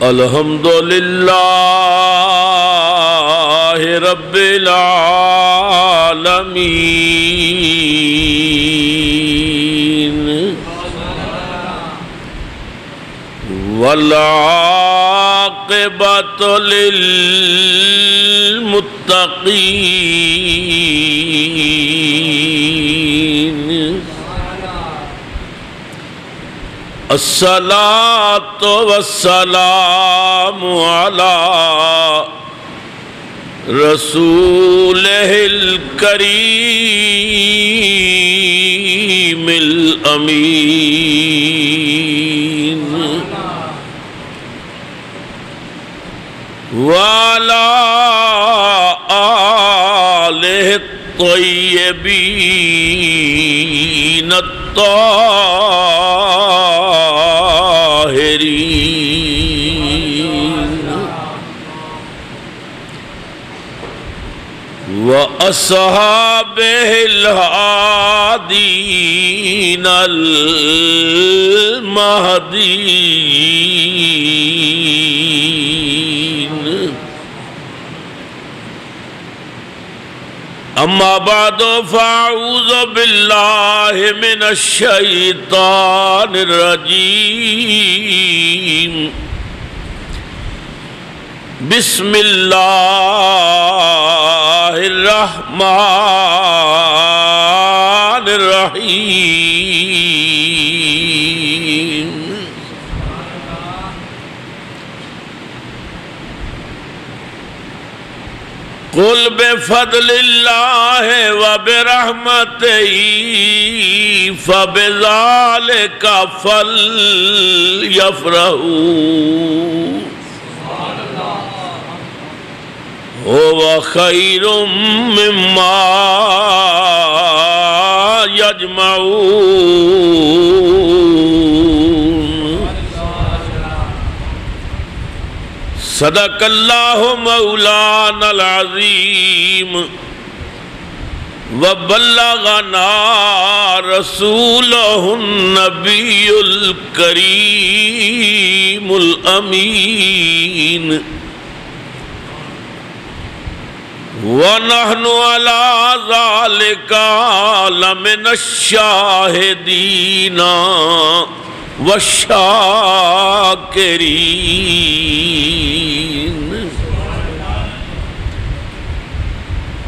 الحمدللہ رب العالمین والعاقبۃ للمتقین الصلاۃ والسلام علی رسولہ الکریم الامین وعلی آلہ الطیبین وَأَصْحَابِهِ الْهَادِينَ الْمَهْدِيِّينَ أما بعد فأعوذ بالله من الشيطان الرجيم بسم اللہ الرحمن الرحیم قل بفضل اللہ وبرحمتہ فبذلک فلیفرحوا هو خیر مما یجمعون صدق اللہ مولانا العظیم وبلغنا رسولہ النبی الکریم الامین وَنَحْنُ عَلَىٰ ذَلِكَ لَمِنَ الشَّاهِدِينَ وَالشَّاكِرِينَ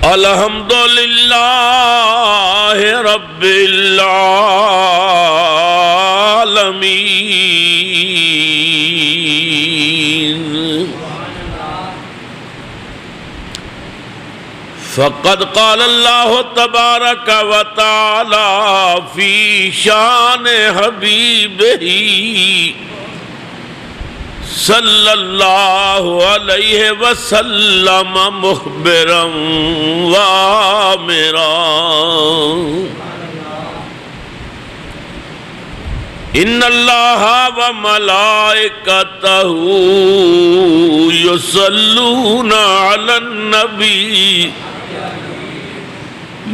الحمدللہ رب العالمین فقد قال اللہ تبارک و تعالی فی شان حبیبہ صلی اللہ علیہ وسلم مخبرا وآمرا ان اللہ وملائکتہ یصلون علی النبی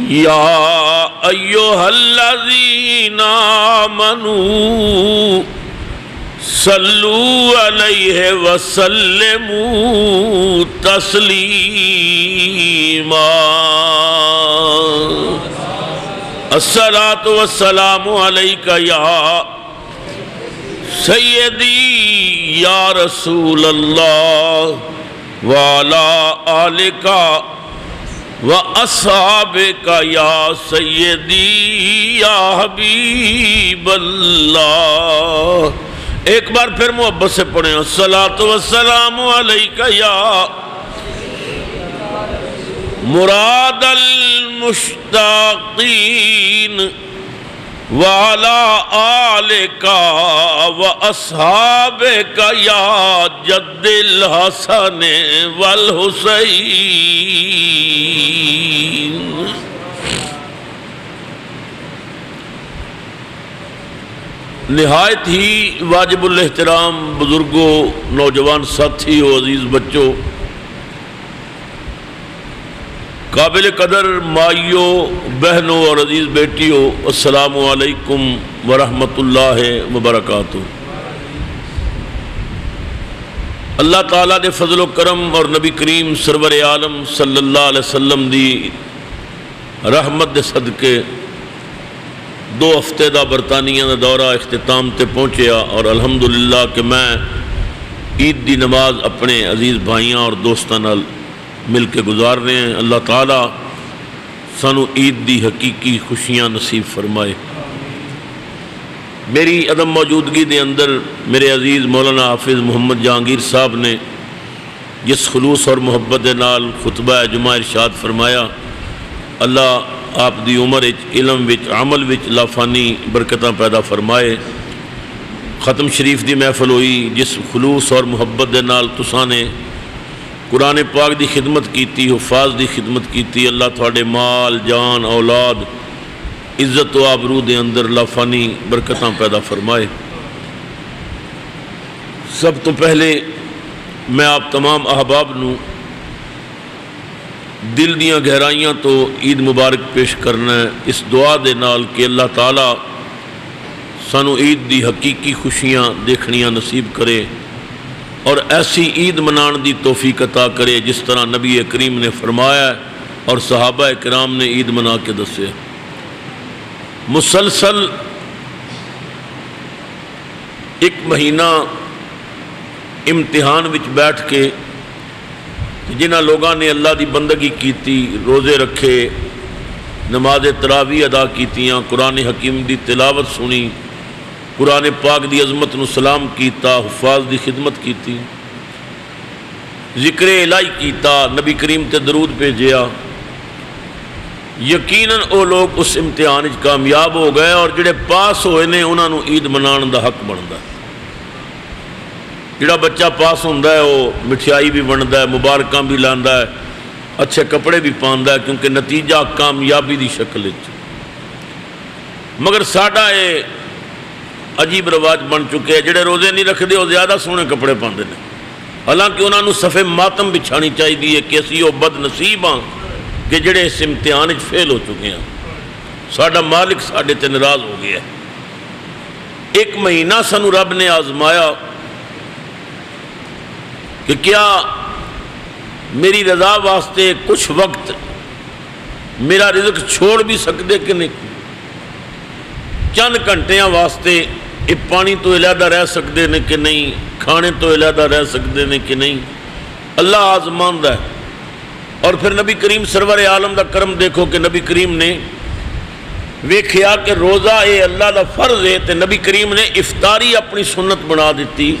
یا ایہا الذین آمنوا صلو علیہ وسلموا تسلیما الصلاۃ والسلام علیک یا سیدی یا رسول اللہ وعلی آلک وَأَصْحَابِكَ يَا سَيِّدِي يَا حَبِيبَ اللَّهِ ایک بار پھر محبت سے پڑھیں الصلاۃ والسلام علیک یا مراد المشتاقین وعلى آلك وأصحابك يا جد الحسن والحسين نہایت ہی واجب الاحترام بزرگوں، نوجوان ساتھیوں، عزیز بچوں، قابل قدر مائیوں، بہنوں اور عزیز بیٹیوں، السلام علیکم ورحمۃ اللہ وبرکاتہ۔ اللہ تعالیٰ دے فضل و کرم اور نبی کریم سرور عالم صلی اللہ علیہ وسلم دی رحمت دے صدقے 2 ہفتے دا برطانیہ دا دورہ اختتام تے پہنچیا، اور الحمدللہ کہ میں عید دی نماز اپنے عزیز بھائیاں اور دوستاں نال مل کے گزار رہے ہیں۔ اللہ تعالیٰ سانو عید دی حقیقی خوشیاں نصیب فرمائے۔ میری عدم موجودگی دے اندر میرے عزیز مولانا حافظ محمد جہانگیر صاحب نے جس خلوص اور محبت دے نال خطبہ جمعہ ارشاد فرمایا، اللہ آپ دی عمر وچ، علم وچ، عمل وچ لافانی برکتاں پیدا فرمائے۔ ختم شریف دی محفل ہوئی، جس خلوص اور محبت دے نال تساں نے قرآن پاک دی خدمت کیتی، حفاظ دی خدمت کیتی، اللہ تھوڑے مال، جان، اولاد، عزت و آبرو دے اندر لافانی برکتاں پیدا فرمائے۔ سب تو پہلے میں آپ تمام احباب نو دل دیاں گہرائیاں تو عید مبارک پیش کرنا ہے، اس دعا دے نال کہ اللہ تعالیٰ سانو عید دی حقیقی خوشیاں دیکھنیاں نصیب کرے اور ایسی عید منان دی توفیق عطا کرے جس طرح نبی کریم نے فرمایا ہے اور صحابہ کرام نے عید منا کے دسے۔ مسلسل 1 مہینہ امتحان وچ بیٹھ کے جنہاں لوگاں نے اللہ دی بندگی کیتی، روزے رکھے، نماز تراویح ادا کیتیاں، قرآن حکیم دی تلاوت سنی، قرآن پاک دی عظمت نو سلام کیتا، حفاظ دی خدمت کیتی، ذکر الہی کیتا، نبی کریم تے درود بھیجیا، یقیناً او لوگ اس امتحان وچ کامیاب ہو گئے، اور جڑے پاس ہوئے نے انہاں نو عید منان دا حق بندا ہے۔ جڑا بچہ پاس ہوندا ہے وہ مٹھائی بھی بندا ہے، مبارکاں بھی لاندا ہے، اچھے کپڑے بھی پاندا ہے، کیونکہ نتیجہ کامیابی دی شکل وچ۔ مگر ساڈا یہ عجیب رواج بن چکے ہیں، جڑے روزے نہیں رکھتے وہ زیادہ سونے کپڑے پاندے نے، حالانکہ انہوں نے صفے ماتم بچھانی چاہیے کہ اسی وہ بد نصیب ہاں کہ جڑے اس امتحان وچ فیل ہو چکے ہیں۔ ساڈا مالک ساڈے تے ناراض ہو گیا ہے۔ 1 مہینہ سانو رب نے آزمایا کہ کیا میری رضا واسطے کچھ وقت میرا رزق چھوڑ بھی سکتے کہ نہیں، چند گھنٹیاں واسطے یہ پانی تو علیحدہ رہ سکتے ہیں کہ نہیں، کھانے تو علیحدہ رہ سکتے ہیں کہ نہیں۔ اللہ آزماندا ہے۔ اور پھر نبی کریم سرور عالم دا کرم دیکھو کہ نبی کریم نے ویکھیا کہ روزہ اے اللہ دا فرض ہے، تے نبی کریم نے افطاری اپنی سنت بنا دیتی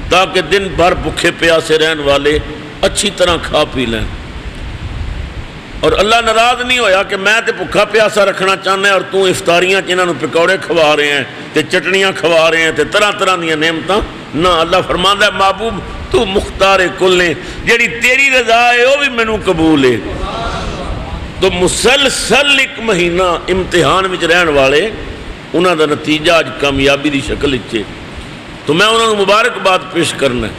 تاکہ دن بھر بھوکے پیاسے رہن والے اچھی طرح کھا پی لیں۔ اور اللہ ناراض نہیں ہویا کہ میں تے بھوکا پیاسا رکھنا چاہنا ہے اور تو افطاریاں جنہاں نو پکوڑے کھوا رہے ہیں تے چٹنیاں کھوا رہے ہیں تے طرح طرح دیاں نعمتاں نہ۔ اللہ فرماندا ہے محبوب تو مختار کل ہے، جیڑی تیری رضا ہے وہ بھی مینوں قبول ہے۔ تو مسلسل 1 مہینہ امتحان وچ رہن والے انہاں دا نتیجہ اج کامیابی دی شکل وچ ہے۔ تو میں انہاں نوں مبارکباد پیش کرنا ہے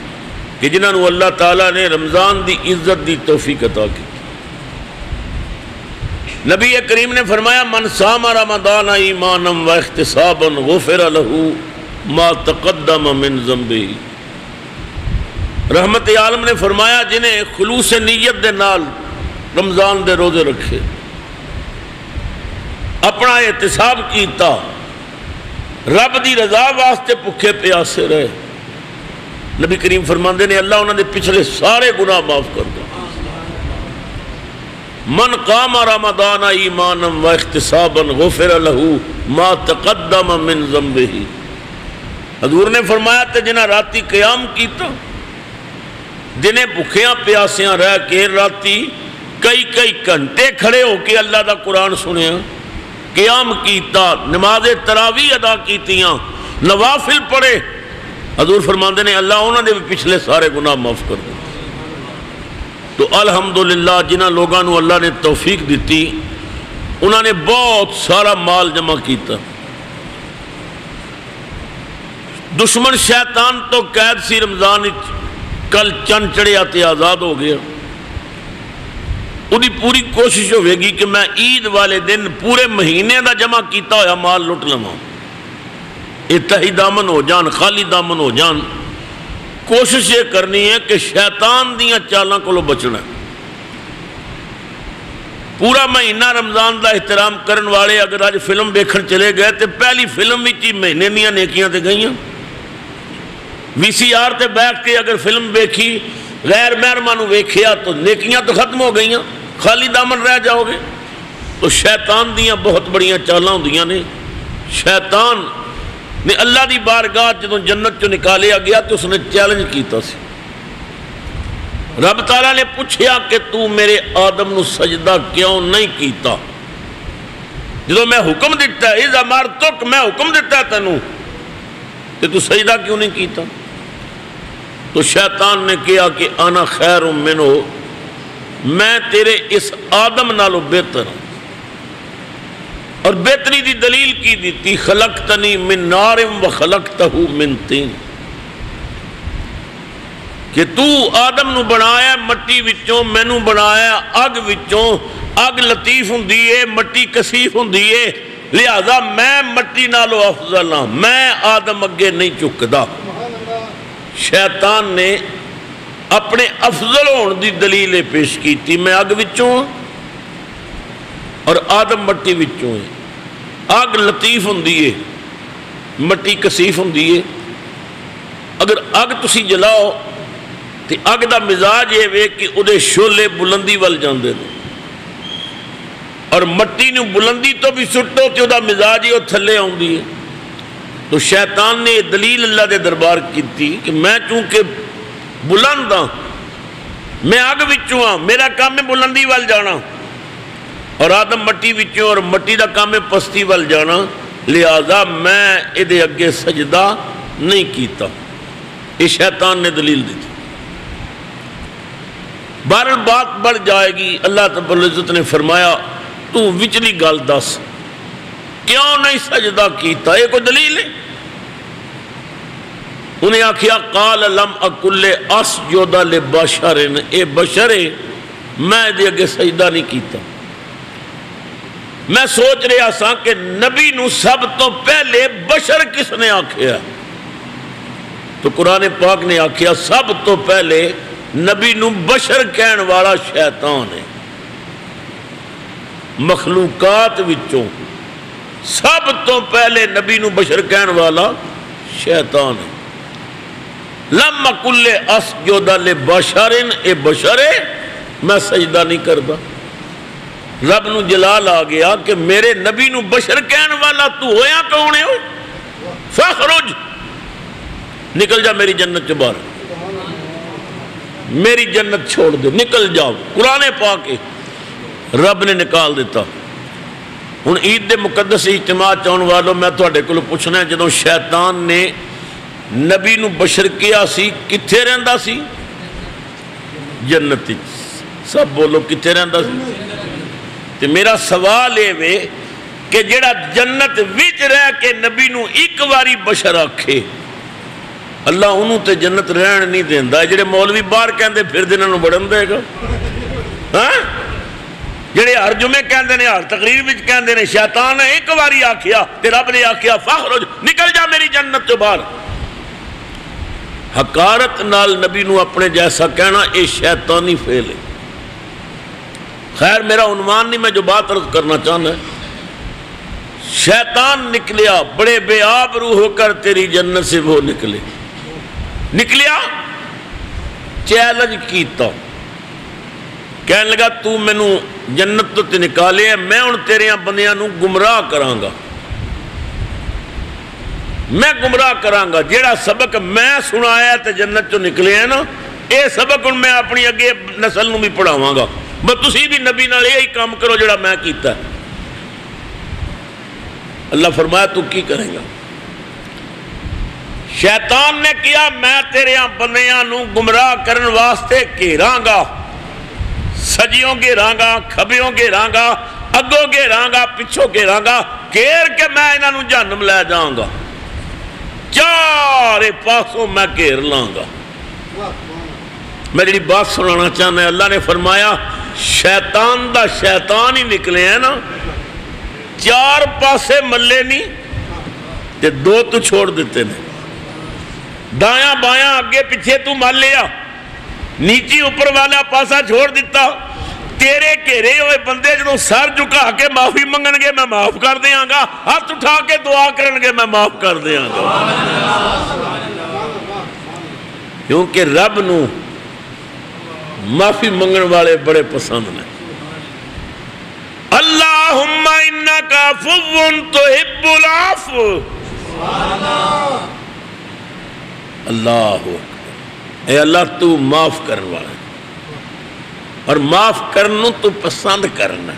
کہ جنہاں نوں اللہ تعالیٰ نے رمضان دی عزت دی توفیق عطا کی۔ نبی کریم نے فرمایا من صام رمضان ایمانا و احتسابا غفر له ما تقدم من ذنبه۔ رحمت عالم نے فرمایا جنہیں خلوص نیت دے نال رمضان دے روزے رکھے، اپنا احتساب کیتا، رب دی رضا واسطے بھوکے پیاسے رہے، نبی کریم فرماندے نے اللہ انہوں نے پچھلے سارے گناہ معاف کر دے۔ من قام رمضان ایمانا و احتسابا غفر له ما تقدم من ذنبه۔ حضور نے فرمایا تے جنہاں راتی قیام کیتا، جنہیں بھوکیاں پیاسیاں رہ کے راتی کئی گھنٹے کھڑے ہو کے اللہ دا قرآن سنیا، قیام کیتا، نماز تراویح ادا کیتیاں، نوافل پڑھے، حضور فرماندے نے اللہ انہوں نے بھی پچھلے سارے گناہ معاف کر دے۔ تو الحمدللہ جنہاں لوگاں نو اللہ نے توفیق دیتی انہوں نے بہت سارا مال جمع کیتا۔ دشمن شیطان تو قید سی رمضان کل چند چڑھیا تے آزاد ہو گیا۔ وہی پوری کوشش ہوئے گی کہ میں عید والے دن پورے مہینے دا جمع کیتا ہوا مال لٹ لواں، یہ تہی دامن ہو جان، خالی دامن ہو جان۔ کوشش یہ کرنی ہے کہ شیطان دیاں چالاں کو بچنا ہے۔ پورا مہینہ رمضان دا احترام کرن والے اگر آج فلم دیکھن چلے گئے تو پہلی فلم وچ ہی مہینے دیاں نیکیاں تے گئیاں۔ وی سی آر تے بیٹھ کے اگر فلم دیکھی غیر محرماں نوں ویکھیا تو نیکیاں تو ختم ہو گئیاں، خالی دامن رہ جاؤ گے۔ تو شیطان دیاں بہت بڑیاں چالاں ہوندیاں نے۔ شیطان نے اللہ دی بارگاہ جدوں جنت چوں نکالیا گیا تو اس نے چیلنج کیتا سی۔ رب تعالیٰ نے پوچھیا کہ تو میرے آدم نو سجدہ کیوں نہیں کیتا؟ جدوں میں حکم دیتا ہے اذا مرتک، میں حکم دیتا ہے تینوں کہ تو سجدہ کیوں نہیں کیتا؟ تو شیطان نے کہا کہ انا خیر منہ، میں تیرے اس آدم نالو بہتر ہوں۔ اور بہتری دی دلیل کی دیتی، خلقتنی من نار و خلقتہ من طین، کہ تو آدم نو بنایا مٹی وچوں، مینوں بنایا اگ وچوں۔ اگ لطیف ہوندی ہے، مٹی کثیف ہوندی ہے، لہذا میں مٹی نالو افضل ہاں، میں آدم اگے نہیں چکدا۔ شیطان نے اپنے افضل ہون دی دلیل پیش کیتی، میں اگ وچوں اور آدم مٹی وچوں ہے۔ اگ لطیف ہوندی ہے، مٹی کثیف ہوندی ہے۔ اگر اگ تسی جلاؤ تو اگ دا مزاج یہ وے کہ ادھے شولے بلندی وال جاندے نے، اور مٹی نو بلندی تو بھی سٹو تو دا مزاج ہی وہ تھلے آندی ہے۔ تو شیطان نے دلیل اللہ دے دربار کیتی کہ میں چونکہ بلند ہاں، میں اگ وچوں ہاں، میرا کام ہے بلندی وال جانا، اور آدم مٹی وچوں اور مٹی دا کام ہے پستی وال جانا، لہذا میں ادھے اگے سجدہ نہیں کیتا۔ یہ شیطان نے دلیل دی تھی۔ بہرحال بات بڑھ جائے گی۔ اللہ رب العزت نے فرمایا تو وچلی گل دس، کیوں نہیں سجدہ کیتا؟ یہ کوئی دلیل ہے؟ انہیں آکھیا قال لم اکل اسجد لبشر، اے بشر ہے، میں دے اگے سجدہ نہیں کیتا۔ میں سوچ رہا سا کہ نبی نو سب تو پہلے بشر کس نے آکھیا؟ تو قرآن پاک نے آکھیا سب تو پہلے نبی نو بشر کہن والا شیطان ہے۔ مخلوقات وچوں سب تو پہلے نبی نو بشر کہن والا شیطان ہے۔ لم اکل اسجد لبشر، اے بشر ہے، میں سجدہ نہیں کردا۔ رب نو جلال آ گیا کہ میرے نبی نو بشر کہن والا تو ہویا کون ہے؟ فخرج، نکل جا میری جنت چ باہر، میری جنت چھوڑ دے، نکل جاؤ۔ قرآن پاک رب نے نکال دیتا۔ ہن عید دے مقدس اجتماع چون والوں، میں تواڈے کولوں پوچھنا ہے، جدوں شیطان نے نبی نو بشر کیا سی کتھے رہندا سی؟ جنت۔ سب بولو کتھے رہندا سی؟ تے میرا سوال یہ وے کہ جڑا جنت وچ رہ کے نبی نو ایک واری بشر آکھے، اللہ انہوں تے جنت رہن نہیں دیندا۔ جڑے مولوی باہر کہندے پھر دے انہوں بڑھن دے گا؟ ہاں، جڑے ہر جمعے کہندے نے، ہر تقریر وچ کہندے نے، شیطان نے ایک واری آکھیا تے رب نے آکھیا فخرج، نکل جا میری جنت تو باہر۔ حقارت نال نبی نو اپنے جیسا کہنا اے شیطانی فعل ہے۔ خیر میرا عنوان نہیں، میں جو بات عرض کرنا چاہنا ہے، شیطان نکلیا بڑے بے آبرو ہو کر تیری جنت سے، وہ نکلیا چیلنج کیتا، کہنے لگا تو مینو جنت تو تے نکالے، میں ان تیرے بندیاں نو گمراہ کراں گا، میں گمراہ کراں گا۔ جیڑا سبق میں سنایا تے جنت چو نکلے ہیں نا، اے سبق ان میں اپنی اگے نسل نو بھی پڑھاواں گا، بس تسی بھی نبی نال یہی کام کرو جڑا میں کیتا ہے۔ اللہ فرمایا تو کی کرے گا؟ شیطان نے کیا میں تیرے بندیاں نو گمراہ کرن واسطے گھیراں گا، سجیوں گھیراں گا، کھبیوں گھیراں گا، اگوں گھیراں گا، پچھوں گھیراں گا، گھیر کے میں انہاں نو جہنم لے جاؤں گا، چارے پاسوں میں گھیر لاں گا۔ میں جڑی بات سنانا چاہنا ہے، اللہ نے فرمایا شیطان دا شیطان ہی نکلے ہیں نا، چار پاسے ملے نہیں تے دو تو چھوڑ دیتے نے، دایاں بایاں اگے پیچھے تو مل لیا، نیچی اوپر والا پاسا چھوڑ دیتا، تیرے گھیرے ہوئے بندے جدوں سر جھکا کے معافی منگن گے میں معاف کر دیاں گا، ہاتھ اٹھا کے دعا کرن گے میں معاف کر دیاں گا، کیونکہ رب نو معافی منگن والے بڑے پسند ہیں۔ اللہم انکا عفو تحب العفو، اللہ اے اللہ تو معاف کرن والا اور معاف کرنو تو پسند کرنا۔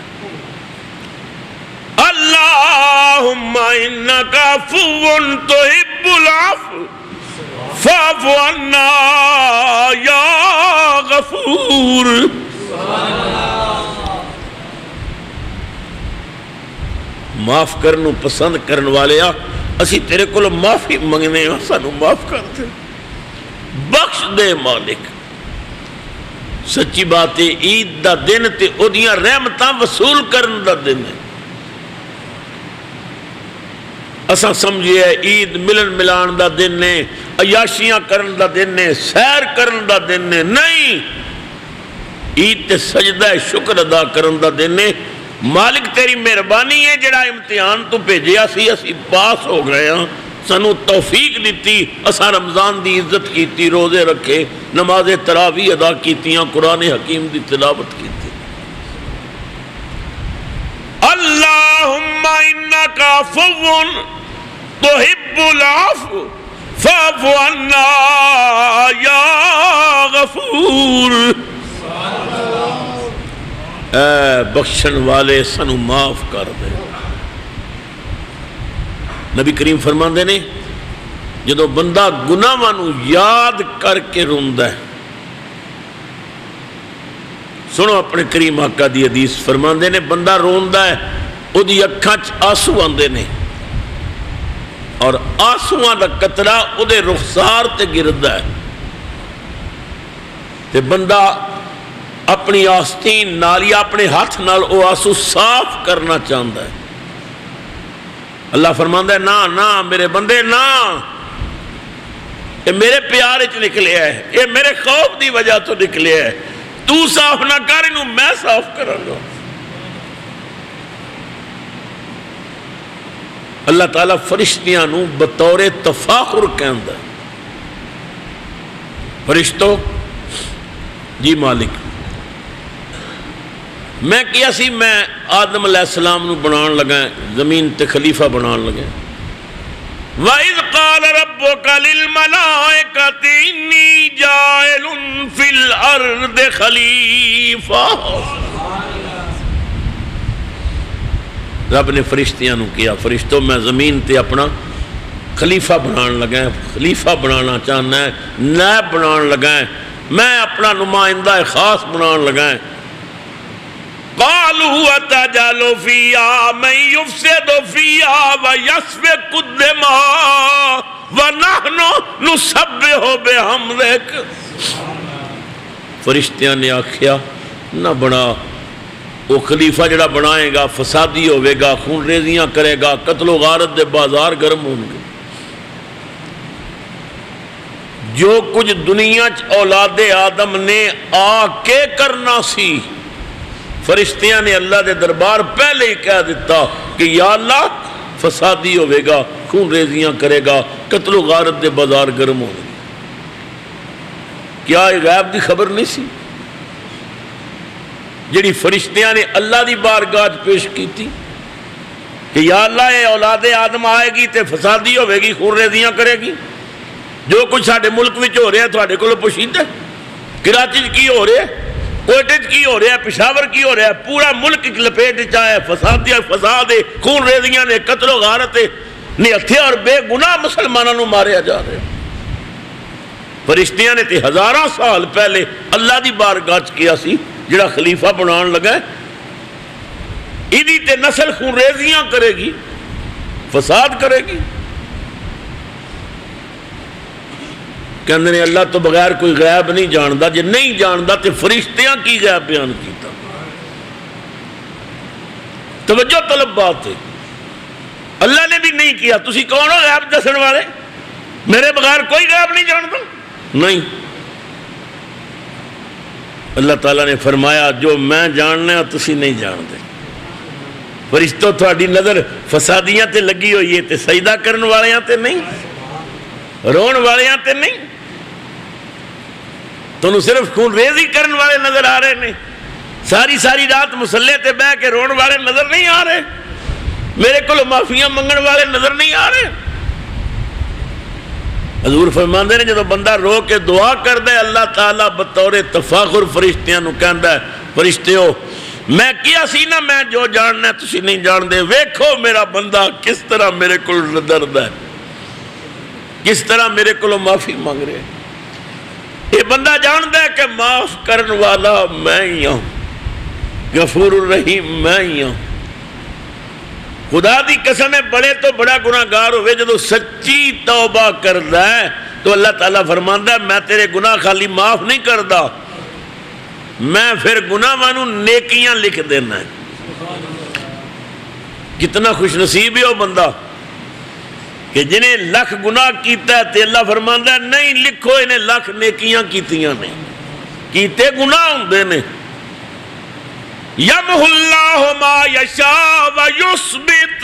اللہم انکا عفو تحب العفو فاعف عنا یا غفور۔ معاف کرنو پسند کرن والے اسی تیرے کو معافی منگنے سانو معاف کر دے، بخش دے مالک۔ سچی بات ہے عید دا دن تے اودیاں رحمتاں وصول کرن دا دن ہے۔ اساں سمجھے عید ملن ملان دا دن ہے، عیاشیاں کرن دا دن ہے، سیر کرن دا دن ہے، نہیں، عید تے سجدہ شکر ادا کرن دا دن ہے۔ مالک تیری مہربانی ہے جڑا امتحان تو بھیجیا سی اسی پاس ہو گئے ہاں، سانو توفیق دیتی، اساں رمضان دی عزت کیتی، روزے رکھے، نماز تراویح ادا کیتیاں، قرآن حکیم دی تلاوت کیتی۔ اللہم انکا عفو تحب العفو فاعف عنا یا غفور۔ اے بخشن والے سانو معاف کر دے۔ نبی کریم فرماندے نے جدو بندہ گناہاں نو یاد کر کے روندا ہے، سنو اپنے کریم آقا دی حدیث فرماندے نے بندہ روندا ہے اودی اکھاں چ آنسو آندے نے اور آنسواں دا قطرہ اودے رخسار تے گردا ہے تے بندہ اپنی آستین نال یا اپنے ہاتھ نال او آنسو صاف کرنا چاہتا ہے۔ اللہ فرماندا ہے نا نا میرے بندے نا، یہ میرے پیار وچ نکلیا ہے، یہ میرے خوف دی وجہ تو نکلیا ہے، تو صاف نہ کر انہوں میں صاف کراں گا۔ اللہ تعالیٰ فرشتیاں نو بطور تفاخر کہندا ہے، فرشتو جی مالک میں کیا سی، میں آدم علیہ السلام نو بنان لگا زمین تے خلیفہ بنان لگا۔ وَإِذْ قَالَ رَبُّكَ لِلْمَلَائِكَةِ إِنِّي جَاعِلٌ فِي الْأَرْضِ خَلِيفَةً، رب نے فرشتیاں نو کیا فرشتوں میں زمین تے اپنا خلیفہ بنان لگا، خلیفہ بنانا چاہنا ہے، نائب بنان لگا، میں اپنا نمائندہ خاص بنان لگا۔ قالوا اتجعل فيها من يفسد فيها ويسفك الدماء ونحن نسبح بحمدك، فرشتیاں نے آکھیا نہ بنا، وہ خلیفہ جڑا بنائے گا فسادی ہوئے گا، خون ریزیاں کرے گا، قتل و غارت دے بازار گرم ہوں گے۔ جو کچھ دنیا چ اولاد آدم نے آ کے کرنا سی، فرشتیاں نے اللہ دے دربار پہلے ہی کہہ دیتا کہ یا اللہ فسادی ہوئے گا، خون ریزیاں کرے گا، قتل و غارت دے بازار گرم ہونے گے۔ کیا یہ غیب دی خبر نہیں سی جڑی فرشتیاں نے اللہ دی بارگاہ پیش کی تھی کہ یا اللہ یہ اولاد آدم آئے گی تے فسادی ہوئے گی، خون ریزیاں کرے گی۔ جو کچھ ساڈے ملک میں ہو رہا ہے تھوڑے کو پوشیدہ، کراچی کی ہو رہا ہے، کوئٹے کی ہو رہا ہے، پشاور کی ہو رہا ہے، پورا ملک ایک لپیٹ چاہے فساد ہے، خون ریزیاں نے، قتل و غارت نے، ہتھے اور بے گناہ مسلمانوں نو ماریا جا رہے ہیں۔ فرشتیاں نے تے ہزاراں سال پہلے اللہ دی بارگاہ چ کیا سی جڑا خلیفہ بنان لگا ہے، ایدی تے نسل خون ریزیاں کرے گی، فساد کرے گی۔ کہندے نے اللہ تو بغیر کوئی غیب نہیں جاندا، جے نہیں جاندا تے فرشتیاں کی غیب بیان کیتا۔ توجہ طلب بات ہے. اللہ نے بھی نہیں کیا. تسی کون ہو غیب دسن والے؟ میرے بغیر کوئی غیب نہیں جانتا. نہیں، اللہ تعالیٰ نے فرمایا جو میں جاننا تسی نہیں جانتے. فرشتوں تھوڑی نظر فسادیاں تے لگی ہوئی ہے تے سجدہ کرن والیاں تے نہیں، رون والیاں تے نہیں. تنہوں صرف خون ریزی کرن والے نظر آ رہے ہیں. ساری ساری رات مسلے تے بہ کے رون والے نظر نہیں آ رہے. میرے کو معافیاں منگن والے نظر نہیں آ رہے. حضور فرماندے نے جب بندہ رو کے دعا کردا ہے اللہ تعالیٰ بطور تفاخر فرشتیاں نو کہندا ہے فرشتیو میں کیا سی نا میں جو جاننا تسی نہیں جان دے. ویکھو میرا بندہ کس طرح میرے کو درد ہے، کس طرح میرے کو معافی مانگ رہے. یہ بندہ جاندا ہے کہ معاف کرن والا میں ہی ہوں، غفور الرحیم میں ہی ہوں. خدا دی قسم ہے بڑے تو بڑا گناہگار ہوئے جدو سچی توبہ کردا ہے تو اللہ تعالیٰ فرماندا ہے میں تیرے گناہ خالی معاف نہیں کردا، میں پھر گناہ مانو نیکیاں لکھ دینا ہے. کتنا خوش نصیب ہے وہ بندہ کہ جنہیں لکھ گناہ کیتا ہے تے اللہ فرماندا ہے نہیں لکھو انہیں لکھ نیکیاں کیتیاں نے، کیتے گناہ ہوندے نے. یمحو اللہ ما یشاء و یثبت.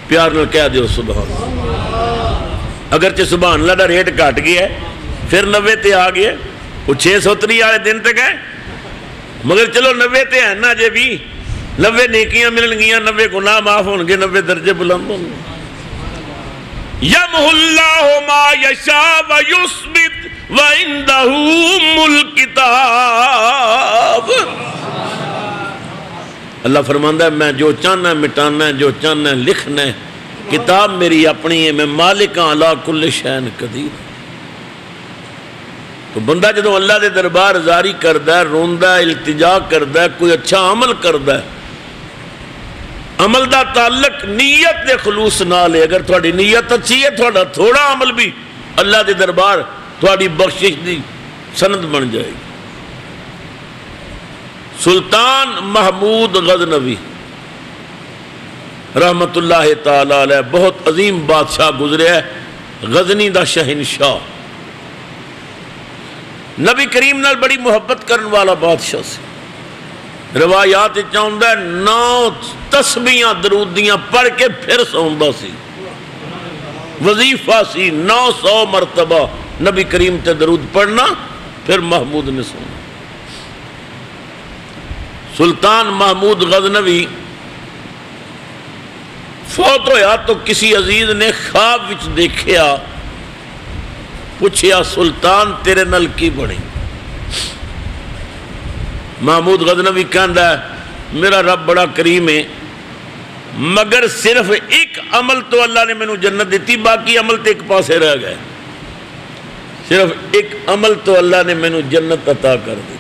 پیار نال کہہ دیو سبحان اللہ. اگرچہ سبحان اللہ دا ریٹ گھٹ گیا ہے، پھر 90 تے آ گیا. وہ 630 والے دن تک ہے مگر چلو 90 تے ہے نا جے بھی 90 نیکیاں ملن گیاں، 90 گناہ معاف ہون گے، 90 درجے بلند ہون گے. یمحو اللہ ما یشاء و یثبت وَعِنْدَهُ أُمُّ الْكِتَابِ. اللہ فرماندا ہے میں جو چاہنا ہے مٹانا ہے، جو چاہنا ہے لکھنا ہے. کتاب میری اپنی ہے، میں مالک ہاں علی کل شیء قدیر. تو بندہ جدوں اللہ دے دربار زاری کردا ہے، روندا ہے، التجا کردا ہے، کوئی اچھا عمل کردا ہے، عمل دا تعلق نیت دے خلوص نال ہے. اگر تھوڑی نیت اچھی ہے تھوڑا تھوڑا عمل بھی اللہ دے دربار تھوڑی بخشش دی سند بن جائے گی. سلطان محمود غزنوی رحمت اللہ تعالی علیہ بہت عظیم بادشاہ گزرے ہے، غزنی دا شہنشاہ. نبی کریم نال بڑی محبت کرن والا بادشاہ سے. روایات چاہتا ہے 9 تسبیحاں درودیاں پڑھ کے پھر سوندا سی. وظیفہ سی 900 مرتبہ نبی کریم تے درود پڑھنا پھر محمود نے سونا. سلطان محمود غزنوی فوت ہویا تو کسی عزیز نے خواب وچ دیکھیا، پوچھیا سلطان تیرے نال کی بنی؟ محمود غزنوی کہندا ہے میرا رب بڑا کریم ہے مگر صرف ایک عمل تو اللہ نے مینوں جنت دیتی، باقی عمل تو ایک پاسے رہ گئے. صرف ایک عمل تو اللہ نے مینوں جنت عطا کر دیتی.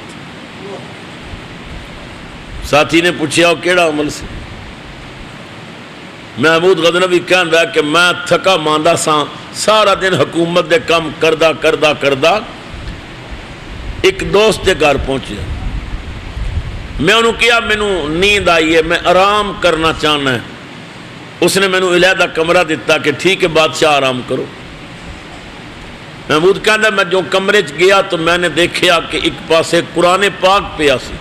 ساتھی نے پوچھا وہ کیڑا عمل سے؟ محمود غزنوی کہندا ہے کہ میں تھکا ماندہ سا، سارا دن حکومت دے کام کردہ ایک دوست کے گھر پہنچیا. میں انہوں کیا مینوں نیند آئی ہے، میں آرام کرنا چاہنا ہے. اس نے مینوں علیحدہ کمرہ دیتا کہ ٹھیک ہے بادشاہ آرام کرو. محمود کہندا میں جو کمرے چ گیا تو میں نے دیکھا کہ ایک پاسے قرآن پاک پیا سی.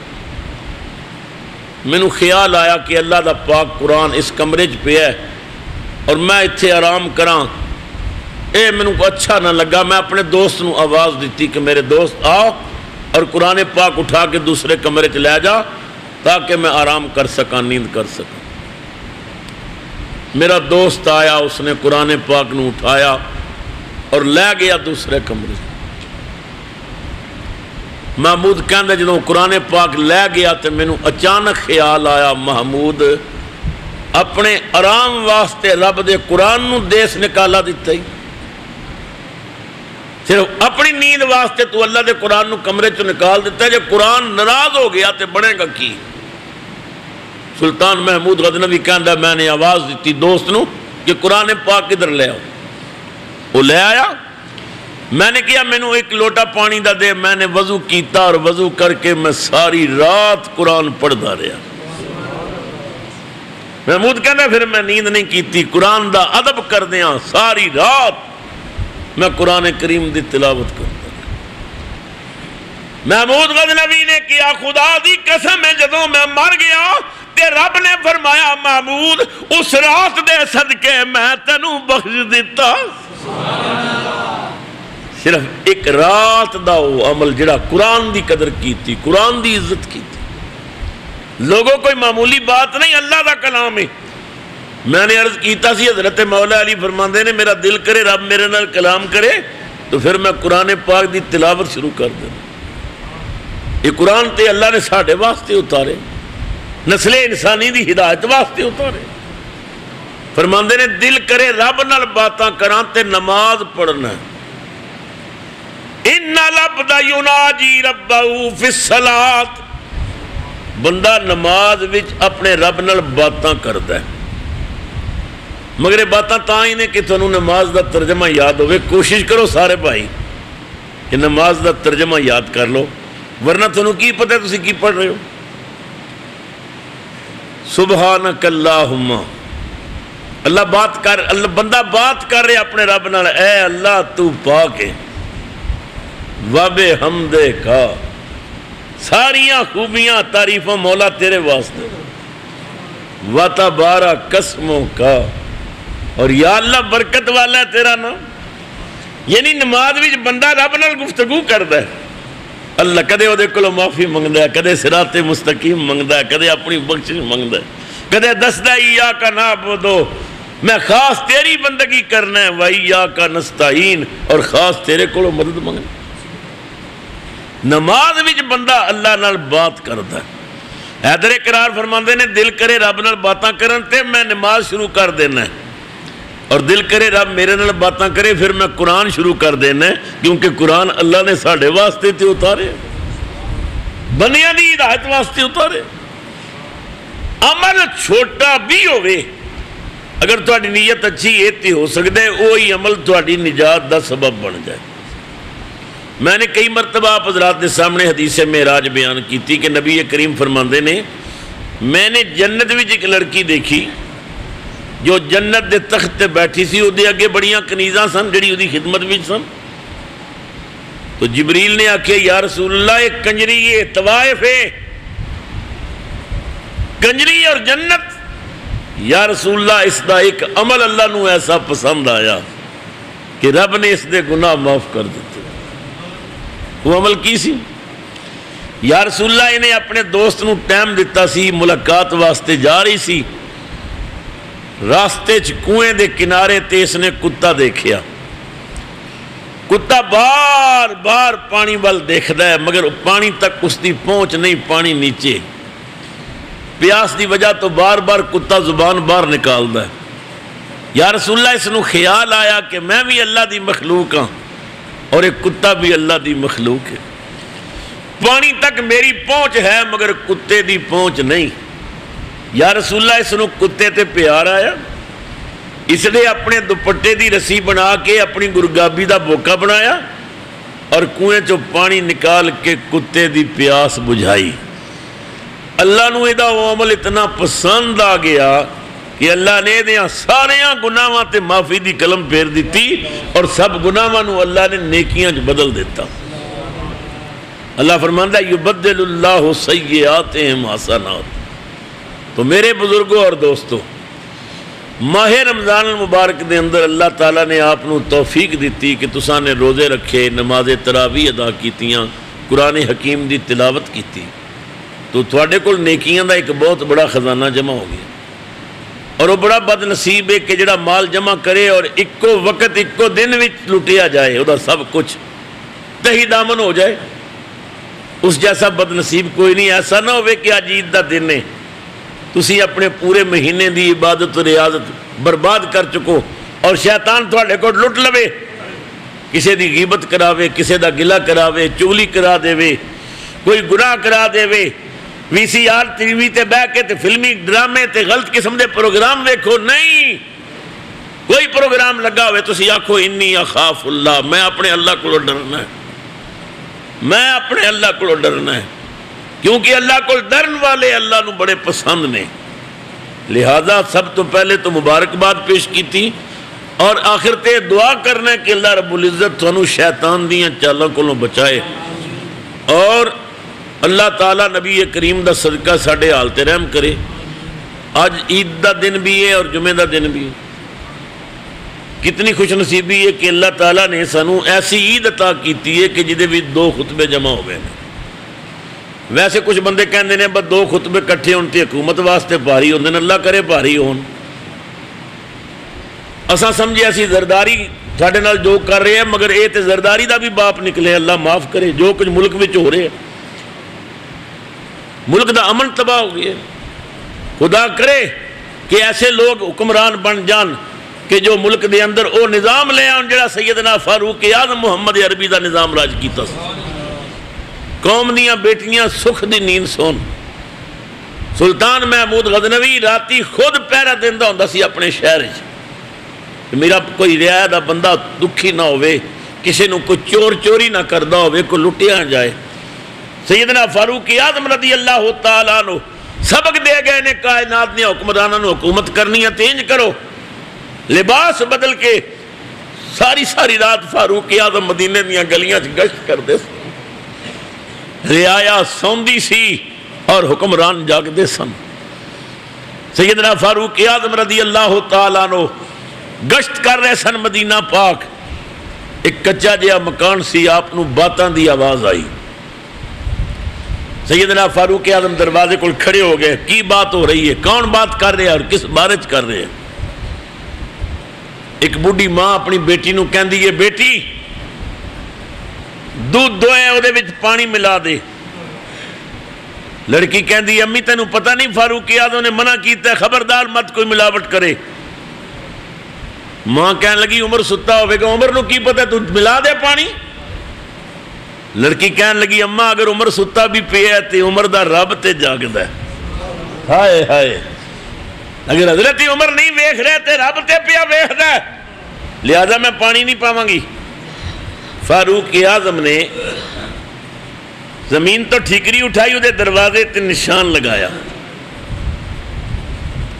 مینوں خیال آیا کہ اللہ دا پاک قرآن اس کمرے چ پیا ہے اور میں اتنے آرام کراں. اے مینوں اچھا نہ لگا. میں اپنے دوست نو آواز دیتی کہ میرے دوست آؤ اور قرآن پاک اٹھا کے دوسرے کمرے چ لے جا تاکہ میں آرام کر سکاں، نیند کر سکاں. میرا دوست آیا، اس نے قرآن پاک نو اٹھایا اور لے گیا دوسرے کمرے. محمود کہندا جدوں قرآن پاک لے گیا تو مینوں اچانک خیال آیا محمود اپنے آرام واسطے رب دے قرآن نو دیس نکالا دیتا ہی، صرف اپنی نیند واسطے تو اللہ دے قرآن نو کمرے چ نکال دیتا ہے. جب قرآن ناراض ہو گیا تو بنے گا کی؟ سلطان محمود غزنوی کہندا میں نے آواز دیتی دوست نو کہ قرآن پاک کدھر لے آؤ. وہ لے آیا. میں نے کیا مینوں ایک لوٹا پانی دا دے. میں نے وضو کیتا اور وضو کر کے میں ساری رات قرآن پڑھدا رہا. محمود کہنا پھر میں نیند نہیں کیتی، قرآن دا ادب کردیاں ساری رات میں قرآن کریم دی تلاوت کرتا۔ محمود غزنوی نے کیا خدا دی قسم ہے جدوں میں مر گیا تے رب نے فرمایا محمود اس رات دے صدقے میں تینوں بخش دیتا۔ صرف ایک رات دا وہ عمل جڑا قرآن دی قدر کیتی، قرآن دی عزت کیتی۔ لوگوں کوئی معمولی بات نہیں، اللہ دا کلام ہے۔ میں نے عرض کیتا سی حضرت مولا علی فرماندے نے میرا دل کرے رب میرے نال کلام کرے تو پھر میں قرآن پاک دی تلاوت شروع کر دوں۔ یہ قرآن تے اللہ نے ساڈے واسطے اتارے، نسل انسانی دی ہدایت واسطے اتارے۔ فرماندے نے دل کرے رب نال باتاں کراں تے نماز پڑھنا۔ ان العبد یناجی ربہ فی الصلاۃ، بندہ نماز وچ اپنے رب نال باتاں کردا ہے، مگر یہ باتاں تاں ہی نے کہ تانوں نماز دا ترجمہ یاد ہوئے۔ کوشش کرو سارے بھائی کہ نماز دا ترجمہ یاد کر لو، ورنہ تانوں کی پتہ ہے تسی کی پڑھ رہے ہو۔ سبحانک اللہم، اللہ بات کر، اللہ بندہ بات کر رہے اپنے رب نال، اے اللہ تو پاک ہے، وبحمدے کا، ساریاں خوبیاں تعریفوں مولا تیرے واسطے، وتبارک اسموں کا، اور یا اللہ برکت والا ہے تیرا نام۔ یعنی نماز وچ بندہ رب نال گفتگو کردا ہے، اللہ کدے وہ کولوں معافی منگدا ہے، کدے صراط مستقیم منگدا ہے، کدے اپنی بخشش منگدا ہے، کدے دسدا ایاک نعبد، میں خاص تیری بندگی کرنا ہے، وایاک نستعین، اور خاص تیرے کولوں مدد منگنا۔ نماز وچ بندہ اللہ نال بات کردا ہے۔ حیدر اقرار فرماندے نے دل کرے رب نال باتاں کرن تے میں نماز شروع کر دینا ہے، اور دل کرے رب میرے نال باتاں کرے پھر میں قرآن شروع کر دینا ہے، کیونکہ قرآن اللہ نے ساڈے واسطے تے اتارے، بندیاں دی ہدایت واسطے اتارے۔ عمل چھوٹا بھی ہوئے اگر تہاڈی نیت اچھی ہے تے ہو سکدا ہے وہی عمل تہاڈی نجات دا سبب بن جائے۔ میں نے کئی مرتبہ آپ حضرات کے سامنے حدیث معراج بیان کی تھی کہ نبی کریم فرماندے نے میں نے جنت وچ ایک لڑکی دیکھی جو جنت دے تخت تے بیٹھی سی، وہ دے اگے بڑیاں کنیزاں سن جڑی وہ دی خدمت وچ سن۔ تو جبریل نے آکھیا یا رسول اللہ ایک کنجری ہے، طوائف ہے، کنجری اور جنت۔ یا رسول اللہ اس دا ایک عمل اللہ نو ایسا پسند آیا کہ رب نے اس دے گناہ معاف کر دیتے۔ وہ عمل کی سی؟ یا رسول اللہ انہیں اپنے دوست نو ٹائم دیتا سی، ملاقات واسطے جا رہی سی، راستے چ کنویں دے کنارے تے اس نے کتا دیکھیا۔ کتا بار بار پانی وال دیکھدا ہے مگر پانی تک اس دی پہنچ نہیں، پانی نیچے، پیاس دی وجہ تو بار بار کتا زبان باہر نکالدا ہے۔ یا رسول اللہ اس نو خیال آیا کہ میں بھی اللہ دی مخلوق ہاں اور ایک کتا بھی اللہ دی مخلوق ہے، پانی تک میری پہنچ ہے مگر کتے دی پہنچ نہیں۔ یا رسول اللہ اس نو کتے تے پیار آیا، اس نے اپنے دوپٹے دی رسی بنا کے اپنی گرگابی دا بوکا بنایا اور کنویں چو پانی نکال کے کتے دی پیاس بجھائی۔ اللہ نو ایدہ وہ عمل اتنا پسند آ گیا کہ اللہ نے دیاں ساریاں گناہاں تے معافی دی قلم پھیر دیتی اور سب گناہاں نو اللہ نے نیکیاں جو بدل دیتا۔ اللہ فرماندہ یبدل اللہ سیئاتہم حسنات۔ تو میرے بزرگوں اور دوستوں، ماہ رمضان المبارک دے اندر اللہ تعالیٰ نے آپ نو توفیق دیتی کہ تساں نے روزے رکھے، نماز تراویح ادا کیتیاں، قرآن حکیم دی تلاوت کیتی، تو تھوڑے کول نیکیاں دا ایک بہت بڑا خزانہ جمع ہو گیا۔ اور وہ بڑا بد نصیب ہے کہ جڑا مال جمع کرے اور اکو وقت اکو دن وچ لٹیا جائے، وہ سب کچھ تہی دامن ہو جائے۔ اس جیسا بد نصیب کوئی نہیں۔ ایسا نہ ہوئے کہ آج عید دا دن ہے تسی اپنے پورے مہینے دی عبادت و ریاضت برباد کر چکو اور شیطان تھوڑے کو لٹ لوے، کسے دی غیبت کراوے، کسے دا گلہ کراوے، چغلی کرا دے وے، کوئی گناہ کرا دے وے، وی سی آر ٹی وی تے بہ کے تے فلمی ڈرامے تے غلط قسم دے پروگرام ویکھو۔ نہیں، کوئی پروگرام لگا ہوئے تسی آکھو انی اخاف اللہ، میں اپنے اللہ کو ڈرنا ہے، میں اپنے اللہ کو ڈرنا ہے، کیونکہ اللہ کو ڈرن والے اللہ نو بڑے پسند نے۔ لہذا سب تو پہلے تو مبارکباد پیش کی تھی اور آخر تے دعا کرنا کہ اللہ رب العزت تھانوں شیطان دیاں چالاں کولوں بچائے اور اللہ تعالیٰ نبی کریم دا صدقہ ساڈے حال تے رحم کرے۔ آج عید دا دن بھی ہے اور جمعے دا دن بھی ہے، کتنی خوش نصیبی ہے کہ اللہ تعالیٰ نے سانوں ایسی عید عطا کیتی ہے کہ جدے بھی 2 خطبے جمع ہو گئے۔ ویسے کچھ بندے کہندے نے بس 2 خطبے کٹھے ہون تے حکومت واسطے بھاری ہوندے نے، اللہ کرے بھاری ہون۔ اساں سمجھے اسی زرداری ساڈے نال جو کر رہے ہیں، مگر اے تے زرداری دا بھی باپ نکلے، اللہ معاف کرے۔ جو کچھ ملک وچ ہو رہے ہیں، ملک دا امن تباہ ہو گیا، خدا کرے کہ ایسے لوگ حکمران بن جان کہ جو ملک دے اندر او نظام لے آن جڑا سیدنا فاروق اعظم محمد عربی دا نظام راج کیتا سی۔ قوم دیاں بیٹیاں سکھ دی نیند سون۔ سلطان محمود غزنوی راتی خود پہرا دیندا ہوندا سی اپنے شہر وچ کہ میرا کوئی رعایا دا بندہ دکھی نہ ہوئے، کسی نو کوئی چور چوری نہ کردا ہوئے، کوئی لٹیا جائے۔ سیدنا فاروق اعظم رضی اللہ تعالیٰ عنہ سبق دے گئے نے کائنات نے حکمرانوں نے حکومت کرنی ہے تینج کرو، لباس بدل کے ساری رات فاروق اعظم مدینے دیاں گلیاں گشت کر دے، رعایا سوندی سی اور حکمران جاگدے سن۔ سیدنا فاروق اعظم رضی اللہ تعالیٰ عنہ گشت کر رہے سن مدینہ پاک، ایک کچا جہا مکان سی، آپ نو باتاں دی آواز آئی۔ سیدنا فاروق اعظم دروازے کو کھڑے ہو گئے، کی بات ہو رہی ہے، کون بات کر رہے ہیں اور کس بارے کر رہے ہیں؟ ایک بوڑھی ماں اپنی بیٹی نو کہندی ہے، بیٹی دودھ دوئے او دے وچ پانی ملا دے۔ لڑکی کہندی، امی تینوں پتہ نہیں فاروق اعظم نے منع کیتا ہے، خبردار مت کوئی ملاوٹ کرے۔ ماں کہنے لگی عمر ستا ہوئے گا، عمر نو کی پتہ تو ملا دے پانی؟ لڑکی کہنے لگی، اماں اگر عمر ستا بھی پیا ہے تے عمر دا رب تے جاگدا ہے۔ ہائے ہائے، اگر حضرت عمر نہیں ویکھ رہے تے رب تے پیا ویکھدا ہے، لہذا میں پانی نہیں پاواں گی۔ فاروق اعظم نے زمین تو ٹھیکری اٹھائی، وہ دروازے تے نشان لگایا۔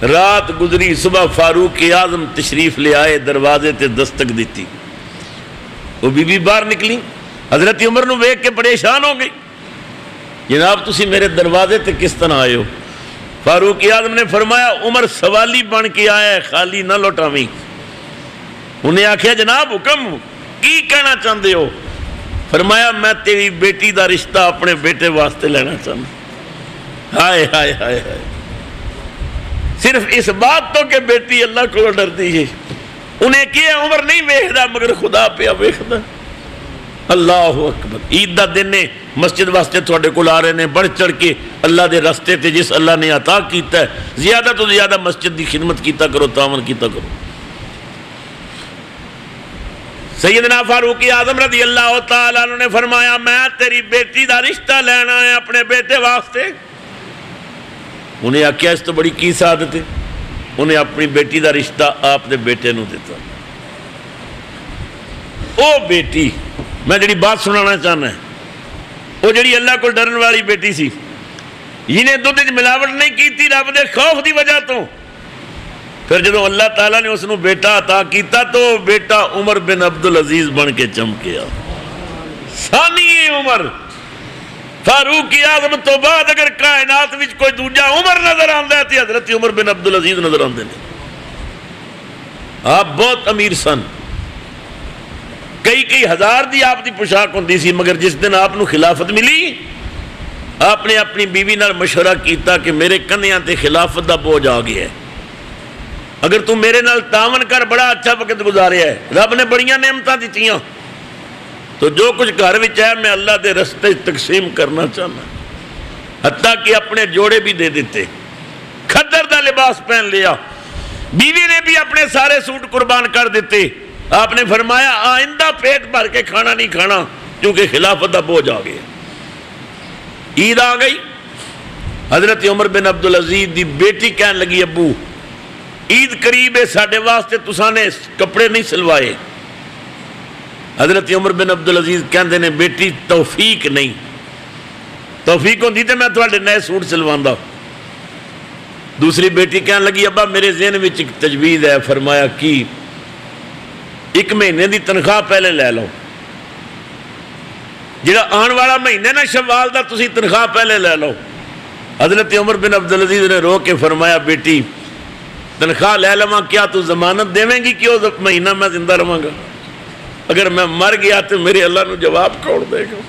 رات گزری، صبح فاروق اعظم تشریف لے آئے، دروازے تے دستک دیتی، وہ بی بی باہر نکلی، حضرت عمر نو ویکھ کے پریشان ہو گئی، جناب تسی میرے دروازے تے کس طرح آئے ہو؟ فاروق اعظم نے فرمایا، عمر سوالی بن کے آیا ہے، خالی نہ لوٹاویں۔ انہیں آکھیا، جناب حکم کی کہنا چاہتے ہو؟ فرمایا، میں تیری بیٹی دا رشتہ اپنے بیٹے واسطے لینا چاہتا۔ ہائے ہائے ہائے ہائے، صرف اس بات تو کہ بیٹی اللہ کو ڈرتی ہے۔ انہیں کیا عمر نہیں ویکھدا مگر خدا پہ ویکھدا۔ اللہ اکبر۔ عید دا دن نے مسجد واسطے تھوڑے کول آ رہے نے، بڑھ چڑھ کے اللہ دے راستے تے جس اللہ نے عطا کیتا ہے زیادہ تو زیادہ مسجد دی خدمت کیتا کرو، تعاون کیتا کرو۔ سیدنا فاروق اعظم رضی اللہ تعالیٰ عنہ نے فرمایا، میں تیری بیٹی دا رشتہ لینا ہے اپنے بیٹے واسطے۔ انہیں آکھیا، اس تو بڑی کی سعادت ہے۔ انہیں اپنی بیٹی دا رشتہ آپ دے بیٹے نو دیتا۔ او بیٹی، میں جڑی بات سنانا چاہنا ہے، وہ جڑی اللہ کو ڈرن والی بیٹی سی، جنہیں دودھ وچ ملاوٹ نہیں کیتی رب دے خوف دی وجہ تو، پھر جدو اللہ تعالیٰ نے اس نو بیٹا عطا کیتا تو بیٹا عمر بن عبدالعزیز بن کے چمکیا۔ ثانی عمر، فاروق اعظم تو بعد اگر کائنات وچ کوئی دوجا عمر نظر آندا ہے تے حضرت عمر بن عبدالعزیز نظر آندے نے۔ آپ بہت امیر سن، کئی ہزار دی آپ دی پوشاک ہوندی سی، مگر جس دن آپ نو خلافت ملی، آپ نے اپنی بیوی نال مشورہ کیتا کہ میرے کندھیاں تے خلافت دا بوجھ آ گیا ہے، اگر تم میرے نال تعاون کر، بڑا اچھا وقت گزاریا ہے، رب نے بڑیاں نعمتاں دتیاں، تو جو کچھ گھر وچ ہے میں اللہ دے رستے تقسیم کرنا چاہنا۔ حتیٰ کہ اپنے جوڑے بھی دے دیتے، کھدر دا لباس پہن لیا، بیوی نے بھی اپنے سارے سوٹ قربان کر دیتے۔ آپ نے فرمایا، آئندہ پیٹ بھر کے کھانا نہیں کھانا کیونکہ خلافت دا بوجھ آ گیا۔ عید آ گئی، حضرت عمر بن عبدالعزیز دی بیٹی کہنے لگی، ابو عید قریب ہے، ساڈے واسطے تساں نے کپڑے نہیں سلوائے۔ حضرت عمر بن عبدالعزیز کہندے نے، بیٹی توفیق نہیں، توفیق ہوندی تے میں تواڈے نئے سوٹ سلواندا۔ دوسری بیٹی کہنے لگی ابا میرے ذہن میں ایک تجویز ہے. فرمایا کی؟ 1 مہینے دی تنخواہ پہلے لے لو, جڑا آن والا مہینے نا شوال دا تسی تنخواہ پہلے لے لو. حضرت عمر بن عبدالعزیز نے رو کے فرمایا بیٹی تنخواہ لے لواں, کیا تو ضمانت دیویں گی کہ وہ مہینہ میں زندہ رہاں گا؟ اگر میں مر گیا تو میرے اللہ نو جواب کون دے گا؟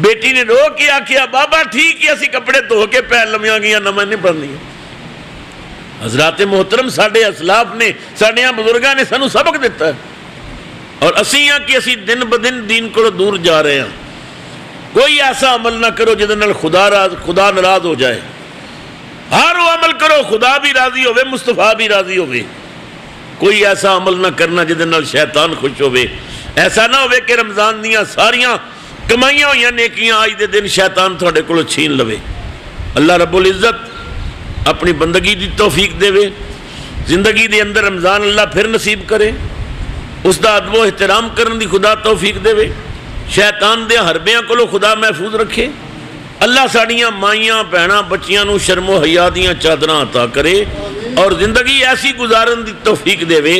بیٹی نے رو کے آکھیا بابا ٹھیک ہے اسی کپڑے دھو کے پیر لمیاں گیا نماز نہیں پڑھنی. حضرات محترم ساڈے اسلاف نے ساڈیاں بزرگاں نے سانو سبق دیتا ہے, اور اسی ہاں کہ اسی دن بدن دین کو دور جا رہے ہیں. کوئی ایسا عمل نہ کرو جہدے نال خدا ناراض ہو جائے. ہر وہ عمل کرو خدا بھی راضی ہوئے مصطفیٰ بھی راضی ہوئے. کوئی ایسا عمل نہ کرنا جہدے نال شیطان خوش ہوئے. ایسا نہ ہوئے کہ رمضان دیاں ساریاں کمائیاں ہوئی نیکیاں آج دے دن شیطان تھوڑے کو چھین لوے. اللہ رب العزت اپنی بندگی دی توفیق دے وے, زندگی دے اندر رمضان اللہ پھر نصیب کرے, اس دا ادب و احترام کرن دی خدا توفیق دے وے, شیطان دے حربیاں کو خدا محفوظ رکھے. اللہ ساڑیاں مائیاں بہناں بچیاں نو شرم و حیا دیاں چادراں عطا کرے, اور زندگی ایسی گزارن دی توفیق دے وے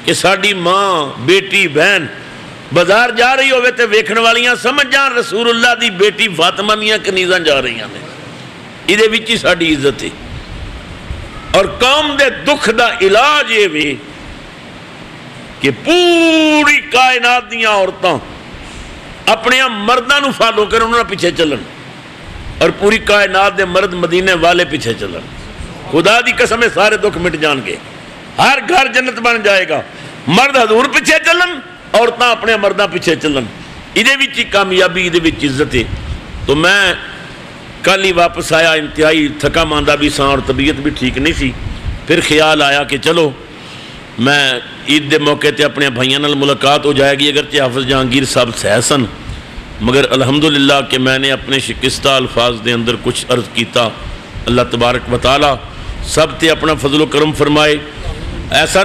کہ ساڑی ماں بیٹی بہن بازار جا رہی ہوئے تے ویکھن والیاں سمجھ جان رسول اللہ دی بیٹی فاطمہ دیاں کنیزاں جا رہی ہیں. ادھے وچ ہی ساڑی عزت ہے. اور قوم دے دکھ دا علاج یہ وے کہ پوری کائنات دیاں عورتاں اپنے مرداں نو فالو کر انہوں نے پیچھے چلن, اور پوری کائنات دے مرد مدینے والے پیچھے چلن. خدا دی قسم سارے دکھ مٹ جان گے, ہر گھر جنت بن جائے گا. مرد حضور پیچھے چلن, عورتاں اپنے مرداں پیچھے چلن. ادھے وچ کامیابی, ادھے وچ عزت ہے. تو میں کل ہی واپس آیا, انتہائی تھکا ماندہ بھی ساں اور طبیعت بھی ٹھیک نہیں سی. پھر خیال آیا کہ چلو میں عید دے موقع تے اپنے بھائیاں نال ملاقات ہو جائے گی. اگرچہ حافظ جہانگیر صاحب سہ سن, مگر الحمدللہ کہ میں نے اپنے شکستہ الفاظ دے اندر کچھ عرض کیتا. اللہ تبارک و تعالی سب تے اپنا فضل و کرم فرمائے. ایسا